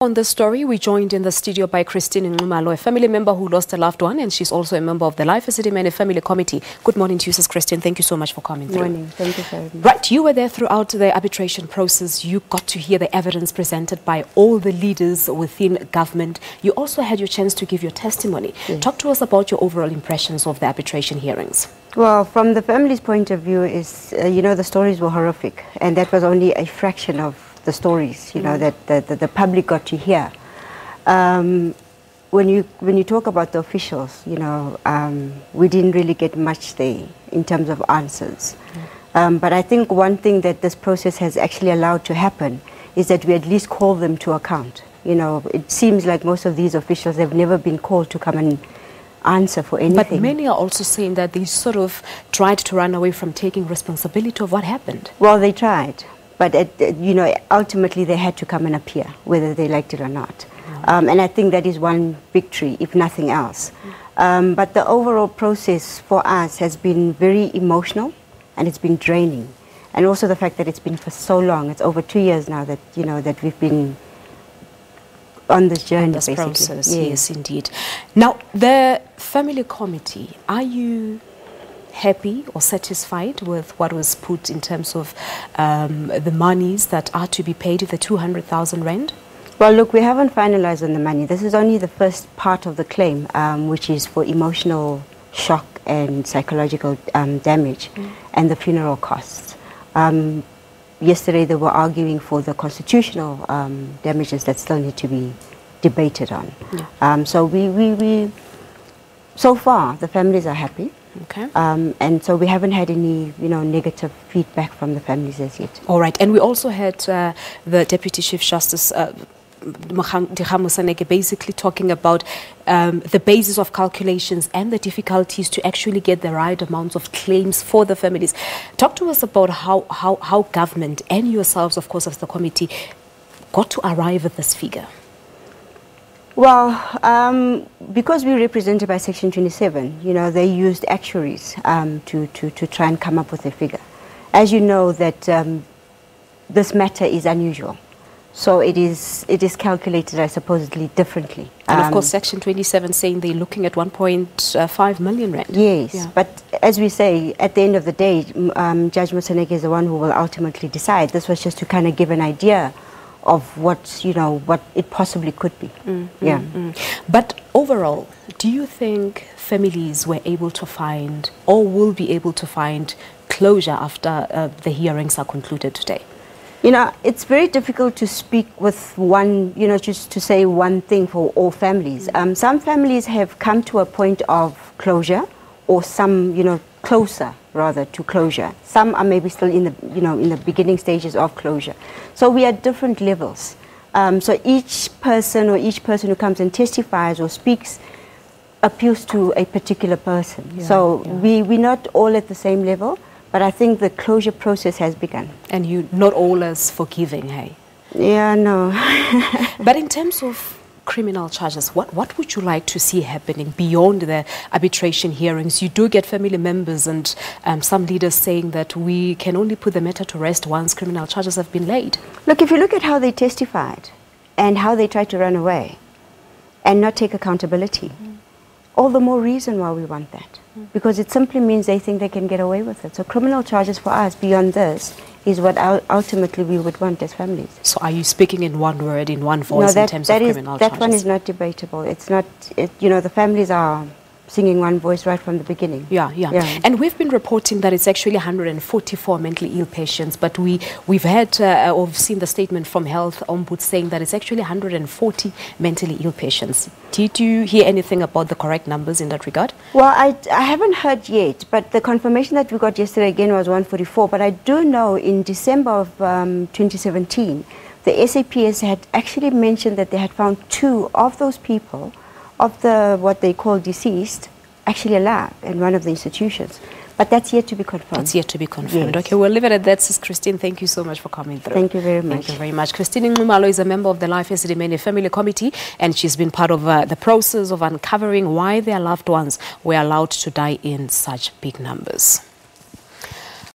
On this story, we joined in the studio by Christine Nxumalo, a family member who lost a loved one, and she's also a member of the Life Esidimeni Family Committee. Good morning to you, Sis Christine. Thank you so much for coming through. Good morning. Thank you for having me. Right, you were there throughout the arbitration process. You got to hear the evidence presented by all the leaders within government. You also had your chance to give your testimony. Yes. Talk to us about your overall impressions of the arbitration hearings. Well, from the family's point of view, the stories were horrific, and that was only a fraction of the stories, that the public got to hear. When you talk about the officials, we didn't really get much there in terms of answers. But I think one thing that this process has actually allowed to happen is that we at least call them to account. It seems like most of these officials have never been called to come and answer for anything. But many are also saying that they sort of tried to run away from taking responsibility of what happened. Well, they tried. But, ultimately they had to come and appear, whether they liked it or not. And I think that is one victory, if nothing else. But the overall process for us has been very emotional, and it's been draining. And also the fact that it's been for so long. It's over 2 years now that, that we've been on this journey, on this basically. Process, yes, indeed. Now, the family committee, are you happy or satisfied with what was put in terms of the monies that are to be paid, the 200,000 rand? Well, look, we haven't finalized on the money. This is only the first part of the claim, which is for emotional shock and psychological damage and the funeral costs. Yesterday they were arguing for the constitutional damages that still need to be debated on. Yeah. So far the families are happy. Okay. And so we haven't had any, negative feedback from the families as yet. All right. And we also had the Deputy Chief Justice, Dikgang Moseneke, basically talking about the basis of calculations and the difficulties to actually get the right amounts of claims for the families. Talk to us about how government and yourselves, of course, as the committee, got to arrive at this figure. Well, because we're represented by Section 27, they used actuaries to try and come up with a figure. As you know, that this matter is unusual, so it is calculated, I supposedly, differently. And of course, Section 27 saying they're looking at 1.5 million rand. Yes, yeah. But as we say, at the end of the day, Judge Moseneke is the one who will ultimately decide. This was just to kind of give an idea of what it possibly could be. But overall, do you think families were able to find or will be able to find closure after the hearings are concluded today? It's very difficult to speak with one, just to say one thing for all families. Some families have come to a point of closure, or some, closer rather to closure. Some are maybe still in the beginning stages of closure. So we are at different levels. So each person who comes and testifies or speaks appeals to a particular person. Yeah, so we're not all at the same level, but I think the closure process has begun. And you not all as forgiving, hey? Yeah, no. But in terms of criminal charges, what would you like to see happening beyond the arbitration hearings? You do get family members and some leaders saying that we can only put the matter to rest once criminal charges have been laid. Look, if you look at how they testified and how they tried to run away and not take accountability, all the more reason why we want that. Because it simply means they think they can get away with it. So criminal charges for us beyond this is what ultimately we would want as families. So are you speaking in one word, in one voice, in terms of criminal charges? That one is not debatable. It's not, the families are singing one voice right from the beginning. Yeah. And we've been reporting that it's actually 144 mentally ill patients, but we've had or we've seen the statement from Health Ombuds saying that it's actually 140 mentally ill patients. Did you hear anything about the correct numbers in that regard? Well, I haven't heard yet, but the confirmation that we got yesterday again was 144. But I do know in December of 2017, the SAPS had actually mentioned that they had found 2 of those people, of the what they call deceased, actually alive in one of the institutions. But that's yet to be confirmed. That's yet to be confirmed. Yes. Okay, we'll leave it at that, Sis Christine. Thank you so much for coming through. Thank you very much. Thank you very much. Christine Nxumalo is a member of the Life Esidimeni Family Committee, and she's been part of the process of uncovering why their loved ones were allowed to die in such big numbers.